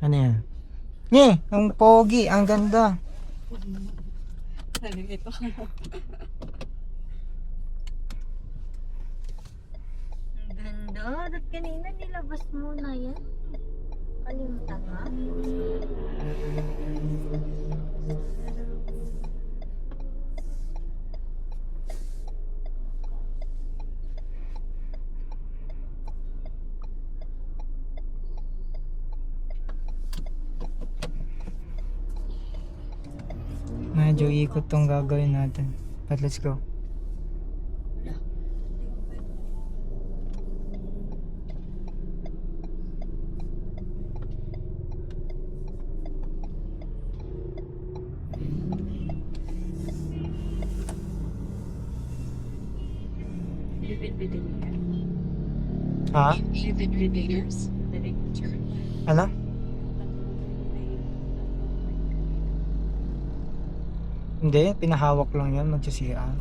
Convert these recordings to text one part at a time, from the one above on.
Ano yan? Ang pogi, ang ganda. Nalilito ka. Ang ganda. At kanina nilabas mo na yan. Kalimutan ka? Medyo ikot tong gagawin natin. But let's go. Bibit-bitin niya. Ha? Bibit-biters. Living turn. Ano? Hindi, pinahawak lang yan. Magsisiyan.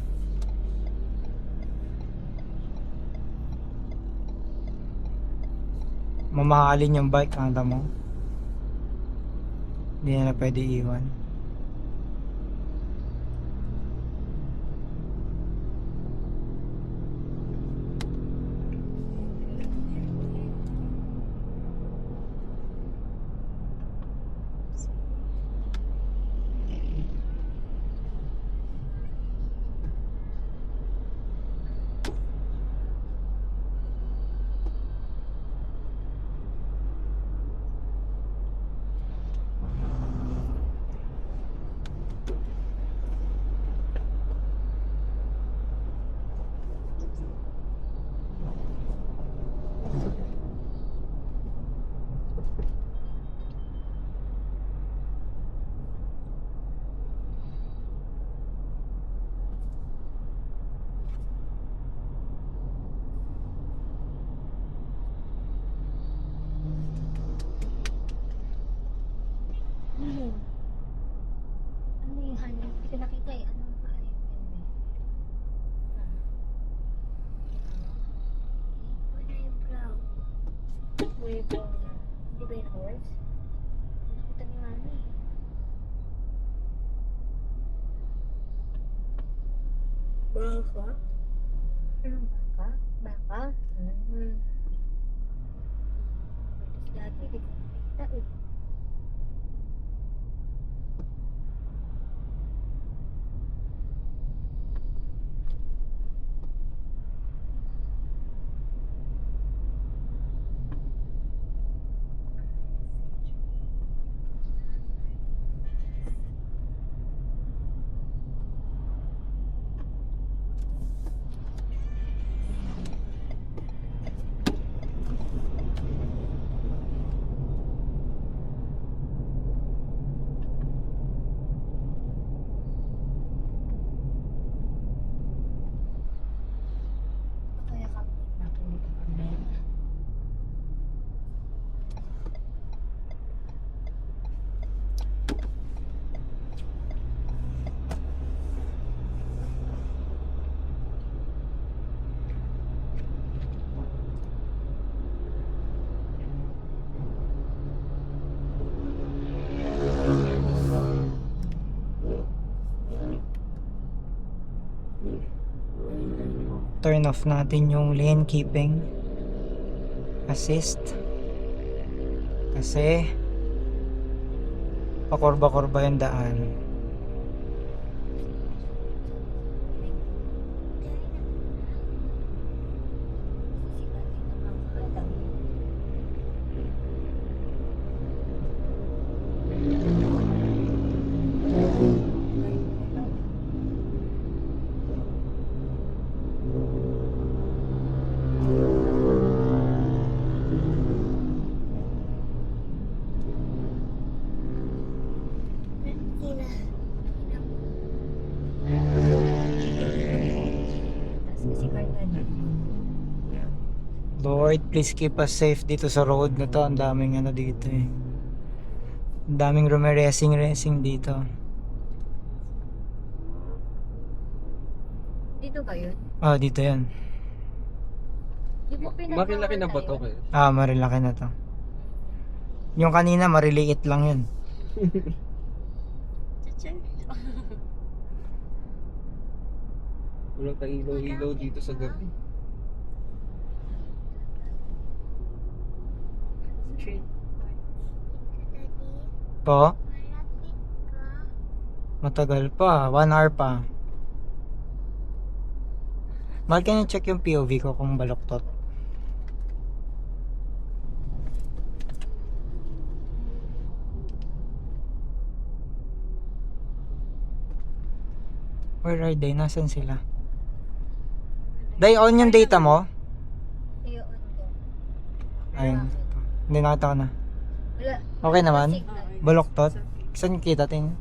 Mamahalin yung bike, kanta mo. Hindi na pwede iwan. Ano yung honey? Hindi ko nakita eh. Anong paano yung wala yung cloud. Wait, di ba yung horse? Nakita ni mami. Baka? Anong baka? Baka? Dati, di ko nakita eh. Kaya kami nakinig kami. Turn off natin yung lane keeping assist kasi pakurba-kurba yung daan. Lord, please keep us safe dito sa road na to. Ang daming ano dito eh. Ang daming rumeresing dito. Dito ba yun? Ah, dito yan. Di ba pinagbawa Marilaki na ba to tayo? kayo? Ah, marilaki na to. Yung kanina, mariliit lang yun. Check. Walang kailaw-ilaw dito sa gabi. Street. Daddy, Po, malapit ka. matagal pa. 1 hour pa. Mahal ka check yung POV ko kung baloktot. Where are they? Nasaan sila? Day, on yung data mo? I-on ko. Ayun. Hindi, nakita ko na. Wala. Okay naman? Signal. Baloktot? Saan kita tingin?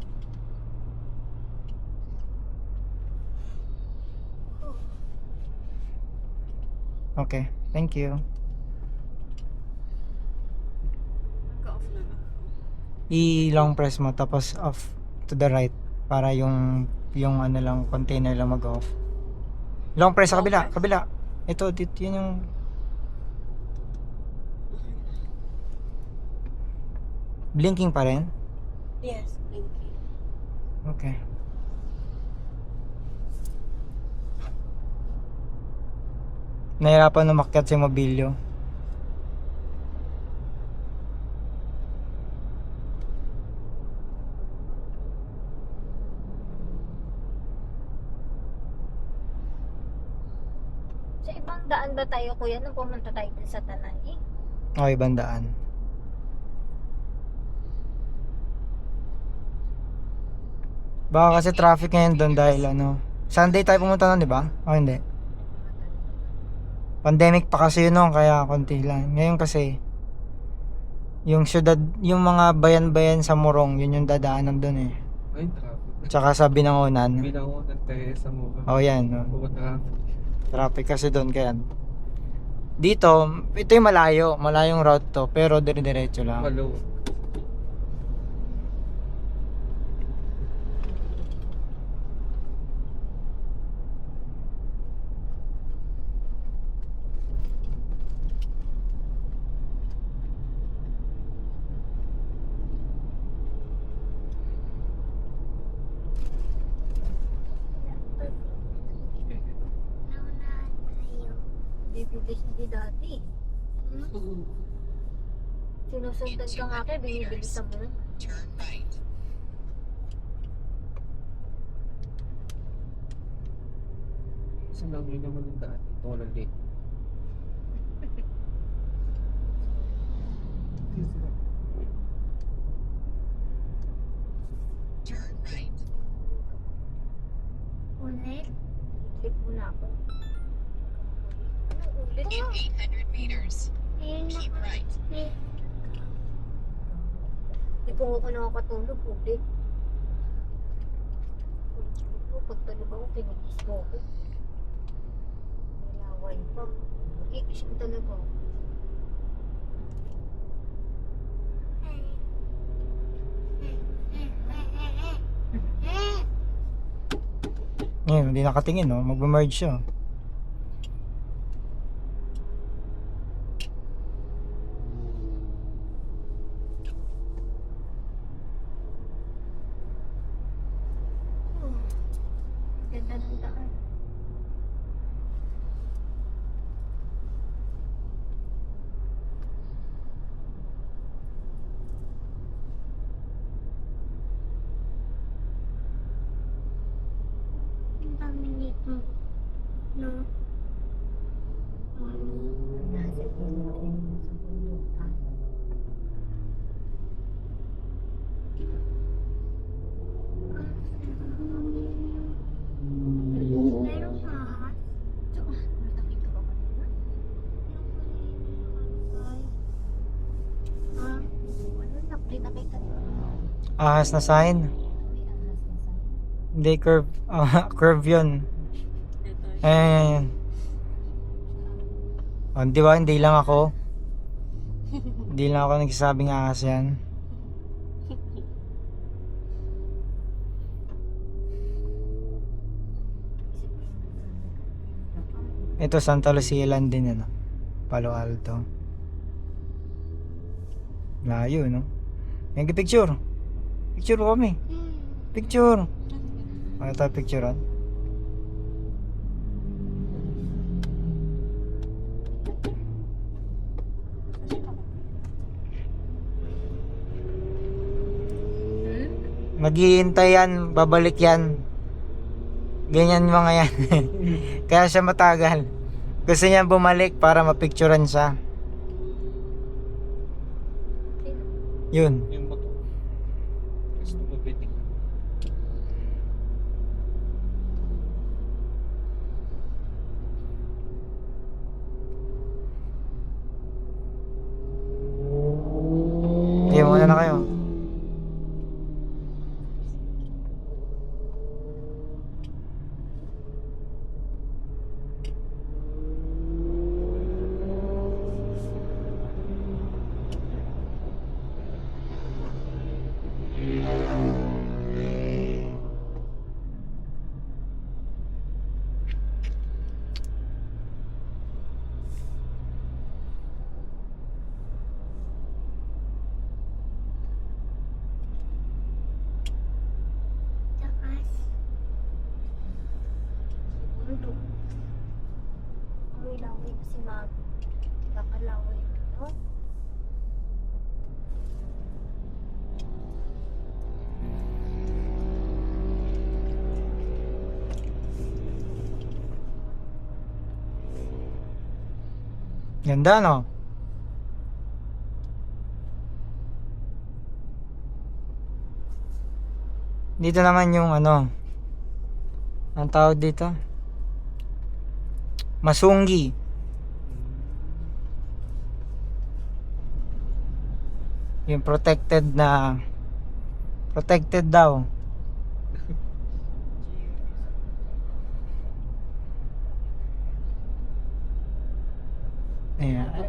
Okay, thank you. Nagka-off na lang. I-long press mo tapos off to the right para yung ano lang container lang mag-off. Long press sa kabila, kabila. Ito, dito yun yung blinking pa rin. Yes, blinking. Okay. Nahirapan umakyat si Mobilyo. Sa ibang daan ba tayo, kuya, nung pumunta tayo dun sa Tanay? Okay, bandaan. Baka kasi traffic ngayon doon dahil ano. Sunday tayo pumunta nun, di ba? O hindi. Pandemic pa kasi yun noon, kaya konti lang. Ngayon kasi, yung syudad, yung mga bayan-bayan sa Morong, yun yung dadaanan doon eh. Ay, traffic. Tsaka sa Binangonan. Binangonan tayo sa mukha. O yan, no? Puro traffic. Traffic kasi doon kaya. Dito, ito yung malayo. Malayong route to, pero dire-diretso lang. Malo. Naunahan tayo. Bibilis na di dati. Sinusundan ka nga kaya, binibilisan mo. Saan lang yun naman yung daan? Ito walang late. Ulit? Click mo na ako. Ano ulit? In 800 meters, Ayun na. keep right. Hindi ko nga nakakatulog ulit. Pagtulog ako, kinigis mo ako. Nilaway pa. Iisip talaga ako. Ngayon, hindi nakatingin, no? Mag-merge siya. Ganda ng daan. Ang dami nito. No? Nasa pinto sa bulutan. Meron pa. So, nakita ko kanina. Ah, Ano, nakita ko. Ahas na sign. May ahas na sa Hindi, curve. Curve yun. Ayan. Oh, di ba? Hindi lang ako. Hindi lang ako nagsasabing ahas yan. Ito, Santa Lucia Land din, ano? Palo Alto. Layo, no? Yung picture. Picture ko kami. Picture. Ano tayo picturean? Maghihintay yan, babalik yan. Ganyan mga yan. Kaya siya matagal. Gusto niya bumalik para mapicturean siya. Yun. Yung motor. Gusto mo bitin. Okay, muna na kayo. Takas. Siguro. Amoy-laway na si Mami. Kakalaway na, no? Ganda, no? Dito naman yung ano, ang tawag dito? Masunggi. Yung protected daw. Ayan.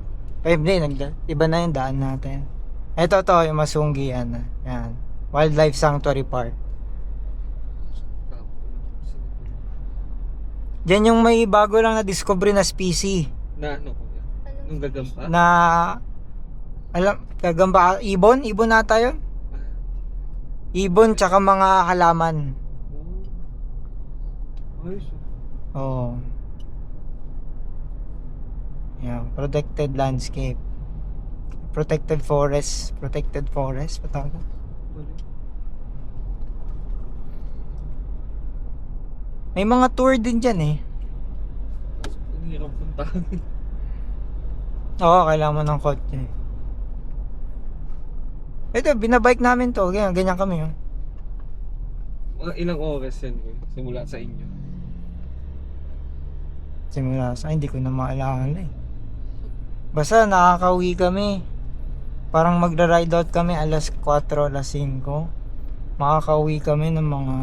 Iba na yung daan natin. Ito to, yung Masunggi yan. Yan. Wildlife Sanctuary Park. Diyan yung may bago lang na discovery na species Na ano ko yan? Nung gagampa? na gagamba, ibon ata yun. Ibon tsaka mga halaman. Ayos. Oo. Yeah, protected landscape. Protected forest. Patawag na. May mga tour din dyan eh. Ang hirap puntahan. Oo, kailangan mo ng kotse. Ito, binabike namin to. Ganyan kami oh. Mga ilang oras yan ko simula sa inyo. Simula sa hindi ko na maalala eh. Basta nakakauwi kami. Parang magra-ride out kami alas 4, alas 5. Makakauwi kami ng mga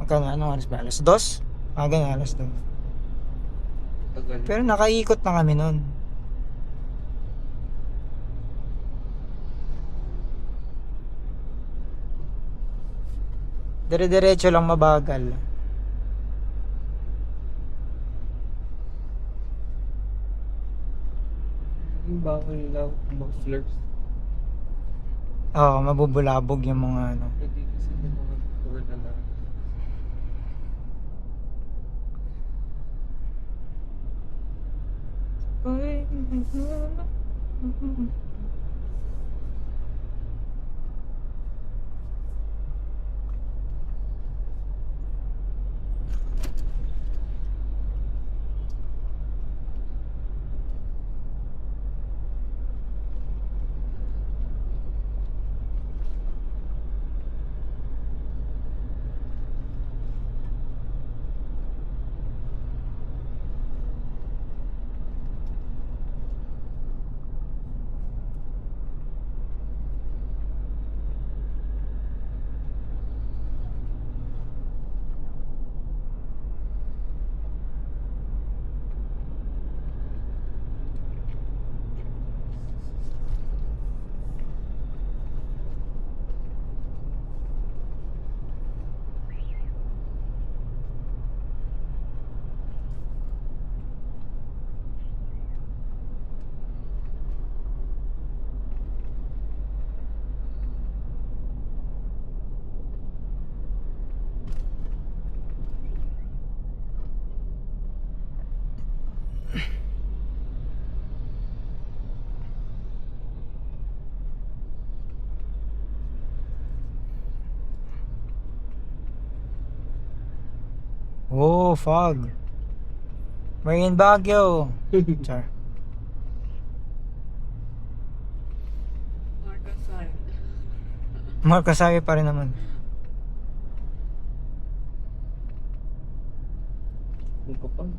anong oras ba? Alas 2? Ganun, alas 2. Tagal. Pero nakaikot na kami nun. Dire-diretso lang, mabagal. Yung bawal lang mufflers. Oo, mabubulabog yung mga ano. Pwede kasi yung mga tour na lang. Oh, fog. We're in Baguio. Char. Marcosari pa rin naman. Yung kapal.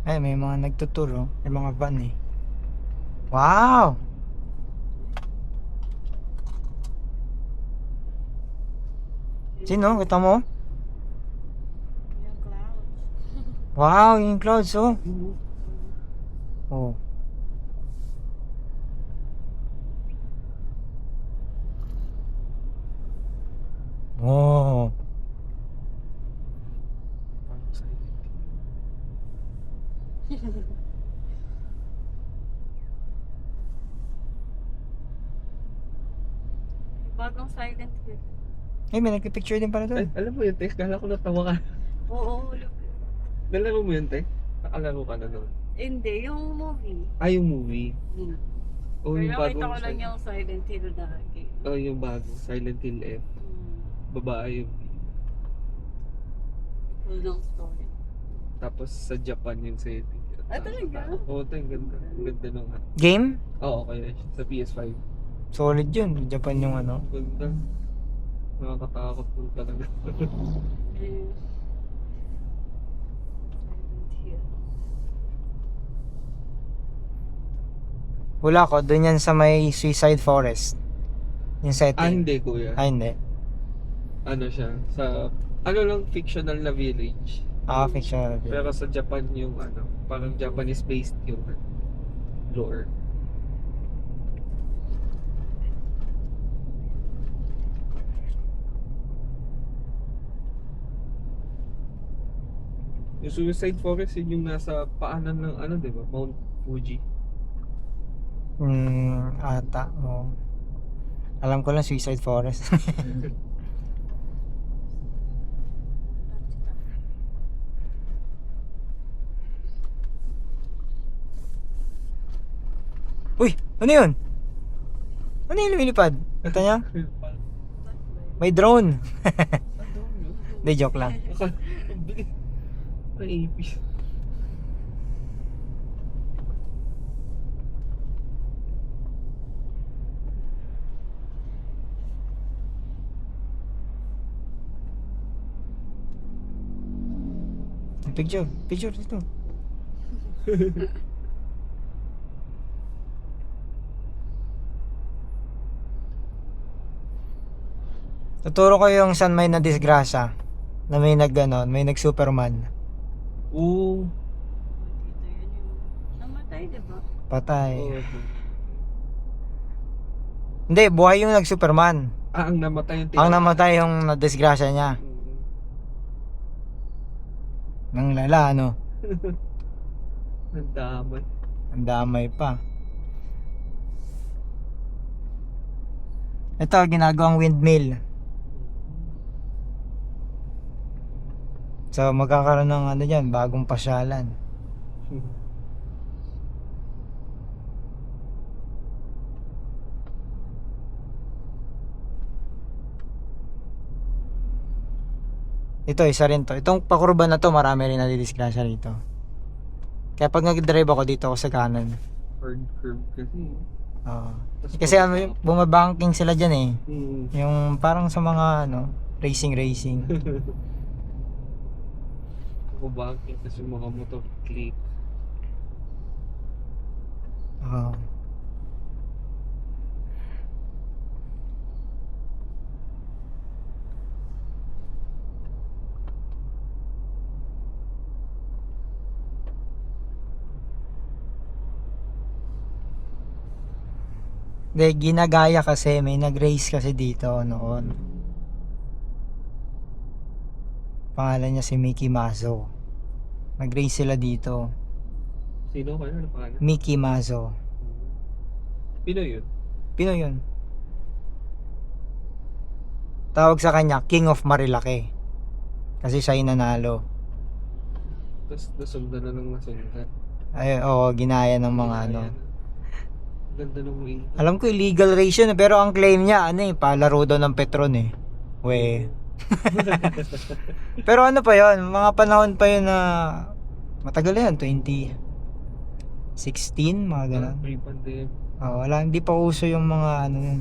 Ay, may mga nagtuturo. May mga van eh. Wow! Sino? Kita mo? Yung clouds. Wow, yung clouds oh. Oh. Oh. Parang Silent Hill. Bagong Silent Hill. Ay, may nagpipicture din pala Ay, doon. alam mo yun, te? Kala ko natawa ka. Oo, look. Nalaro mo yun, te? Nakalaro ka na doon. Hindi, yung movie. Ah, yung movie. Hmm. O Pero yung nakita bagong ko lang yung Silent Hill na game. Oh, yung bago. Silent Hill F. Babae yung Full long story. tapos sa Japan yung setting. Ah, talaga? Oo, ito yung ganda. Ang ganda nung Game? Oo, kaya sa PS5. Solid yun. Japan yung ano. Ganda. Nakakatakot po talaga. Eh, Silent Hill. Wala ko. Doon yan sa may Suicide Forest. Yung setting. Hindi kuya. Ah, hindi. Ano siya? Sa, ano lang, fictional na village. Ah, fictional. Pero sa Japan yung ano, parang Japanese based yung lore. Yung Suicide Forest yun yung nasa paanan ng ano, di ba? Mount Fuji. Ata. Oh. Alam ko lang Suicide Forest. Uy! Ano yun? Ano yung lumilipad? Ito niya? May drone. Hindi, joke lang. Ang bilis. Ang ipis. Picture. Picture dito. Tuturo ko yung saan may nadisgrasya. Na may may nag-Superman. Oo. Dito yun yung namatay, di ba? Patay. Oo. Hindi, buhay yung nag-Superman. Ah, ang namatay yung Ang namatay yung nadisgrasya niya. Nang lala, ano? Ang damay. Ang damay pa. Ito, ginagawang windmill. So, magkakaroon ng ano dyan, bagong pasyalan. Ito, isa rin to. Itong pakurba na to, marami rin nadidisgrasya rito. Kaya pag nag-drive ako dito ako sa kanan. Hard curve kasi. Oo. Tas Kasi ano, bumabanking sila dyan eh. Hmm. Yung parang sa mga ano, racing. Ako bakit kasi yung mga motor click. Oo. De, ginagaya kasi, may nag-race kasi dito noon. Pangalan niya si Mickey Mazzo. Nag-race sila dito. Sino kayo? Ano pangalan? Mickey Mazzo. Pinoy yun? Pinoy yun. Tawag sa kanya, King of Marilake. Kasi siya yung nanalo. Tapos nasundan na ng nasundan. Ay, oo, ginaya ng mga ano. Ayan. Ganda ng wing. Alam ko illegal race yun, pero ang claim niya, ano eh, palaro daw ng Petron eh. We. Pero ano pa yun, mga panahon pa yun na matagal yan, 2016, mga ganun. Pre-pandemic. Wala, hindi pa uso yung mga ano yun,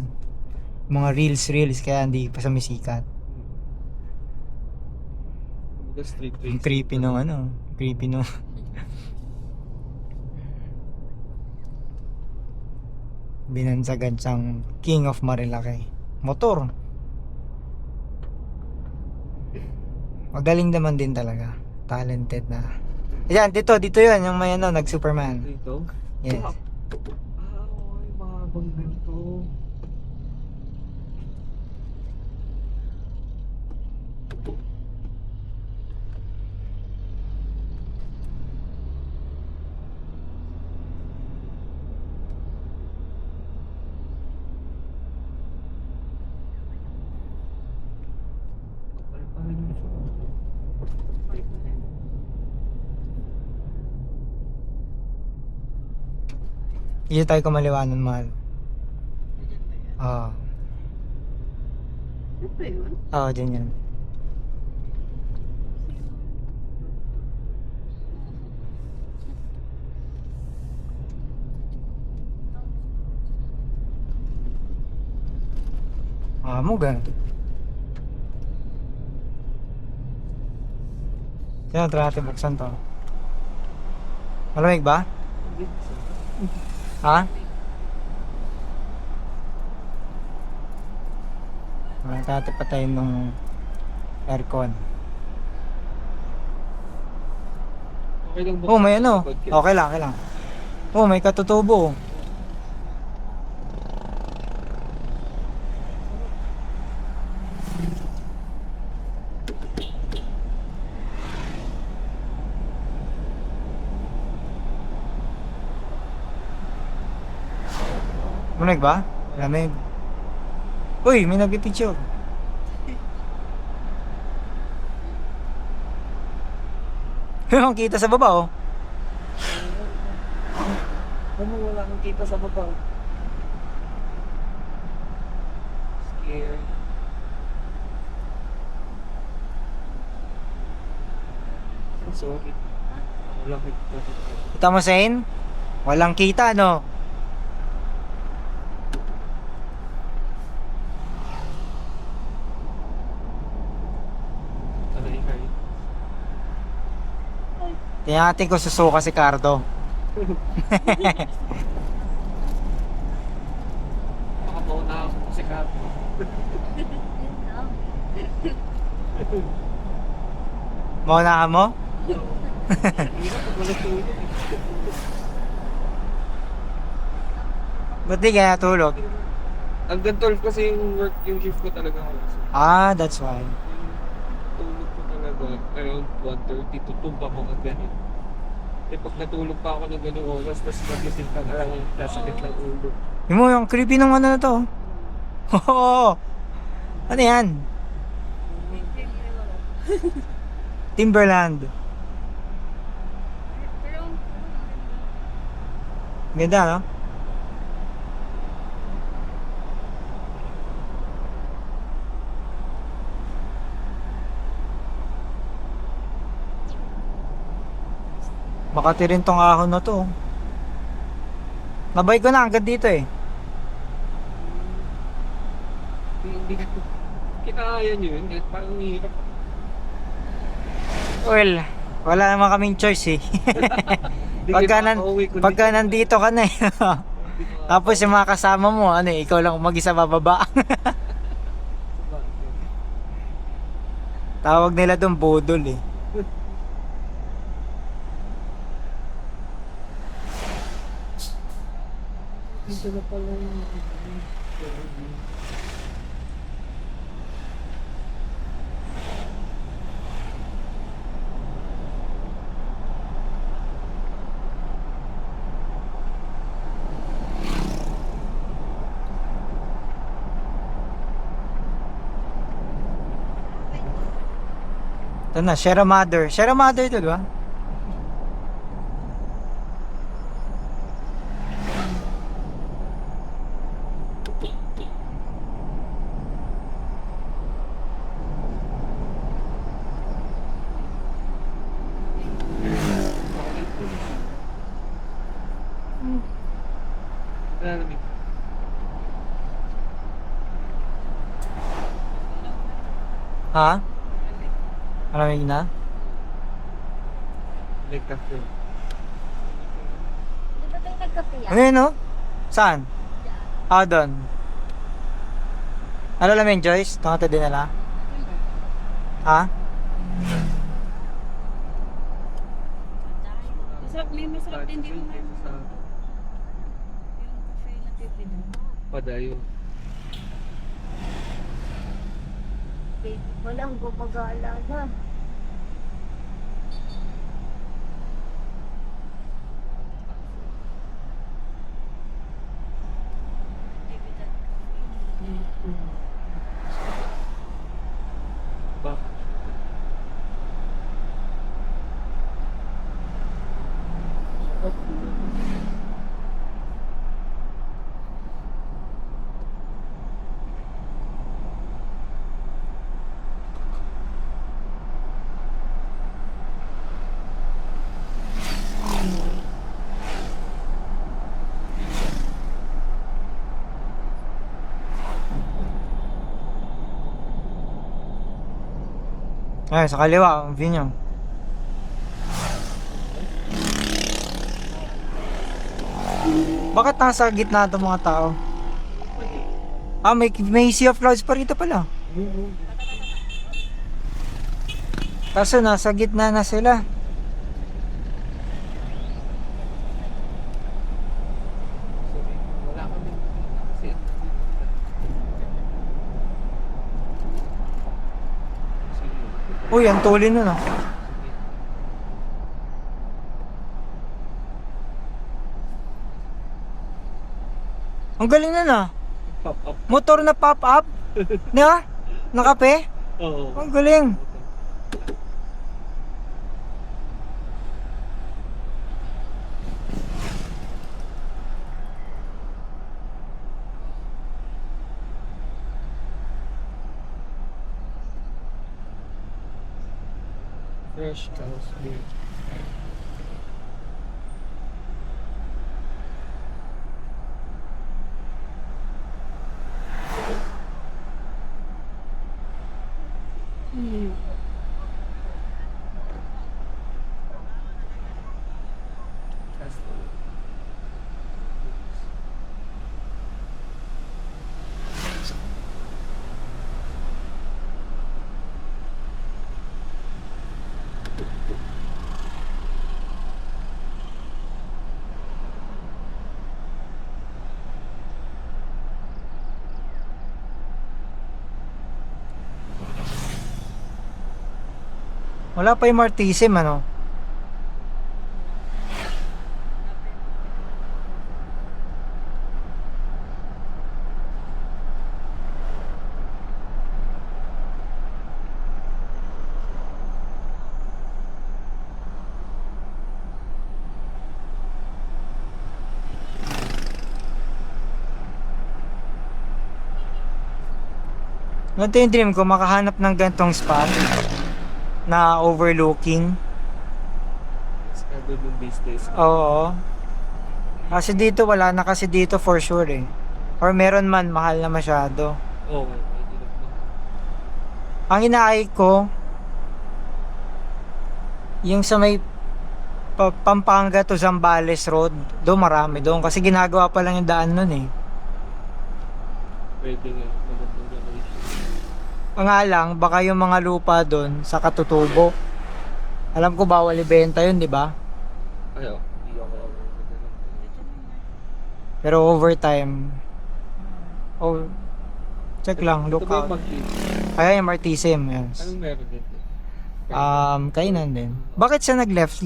mga reels, kaya hindi pa sumisikat. Kumbaga street Ang race. creepy nung ano, creepy nung binansagan siyang King of Marilaki. Motor. Magaling naman din talaga. Talented na. Ayan, dito yun, yung may ano, nag-Superman. Dito? Yes. Oo, yung mga bang ganito. Dito tayo kumaliwanan, mahal. Oo. Ano ba yun? Oo, dyan yan. Mo ganun. Sino try natin buksan to? Malamig ba? Ha? Natin patayin ng aircon. Okay lang ba? Oh, may ano. Okay lang, okay lang. Oh, may katutubo. Lamig ba? Lamig. Uy, may nagpipicture. Ang kita sa baba oh. Ano, wala kang kita sa baba. Scared. Sorry. Wala kang kita. Kita mo, Zane? Walang kita, no? Aray, ay. Tingnan natin kung susuka si Cardo. Baka mauna ako si Kapo. Yun lang. Maunahan mo? Hirap pag wala tulog. Ba't di kaya natulog? Hanggang 12 kasi yung shift ko talaga. That's why. Yung tulog ko talaga around 1:30 tutumpa ko ng ganun. Eh pag natulog pa ako ng ganung oras, tapos magising ka na lang, nasakit ng ulo. Yung mo, yung creepy nung ano na to. Oo. Ano yan? Timberland. Ganda, no? Makati rin tong ahon na to. Nabay ko na hanggang dito eh. Hindi ko kinakaya nyo yun, parang hirap. Well, wala naman kaming choice eh. Hindi Pagka, kita makauwi kundi- pagka nandito ka na eh. Tapos yung mga kasama mo, ano eh, ikaw lang mag-isa bababa. Tawag nila doon bodol eh. Dito na pala yung... Ito na, Sierra Madre. Sierra Madre ito, di ba? Malamig. Ha? Malamig na? May cafe. Di ba tayo nagkape yan? Ano yun, no? Saan? Ah, doon. Ano namin, Joyce? Ito natin dinala? Ha? Masarap, may masarap din dito na yung Sa cafe na pipino. padayo. Baby, walang gumagala na. Ba? Ay, sa kaliwa, ang view niyo. Bakit nasa gitna itong mga tao? Ah, may sea of clouds pa rito pala. Kaso nasa gitna na sila. Wala kami kasi Uy, ang tuloy nun ah. Ang galing nun ah. pop up. Motor na pop-up. Na? Nakape? Oo. Ang galing. Fresh house beer. Wala pa yung Martisim ano. Ganito yung dream ko, makahanap ng gantong spot na overlooking. Schedule yung business. Oo. Kasi dito wala na kasi dito for sure eh. Or meron man, mahal na masyado. Oo, medyo na. Ang inaay ko, yung sa may Pampanga to Zambales Road, doon marami doon. Kasi ginagawa pa lang yung daan nun eh. Pwede nga. Magandang gawin. Ang nga lang, baka yung mga lupa doon sa Katutubo. Alam ko bawal ibenta yun, di ba? Ayo, hindi ako aware. Pero overtime, oh, check lang, look Ito ba yung out. mag-team? Kaya yung Martisim, yes. Anong meron dito? Kainan din. Bakit siya nag-left?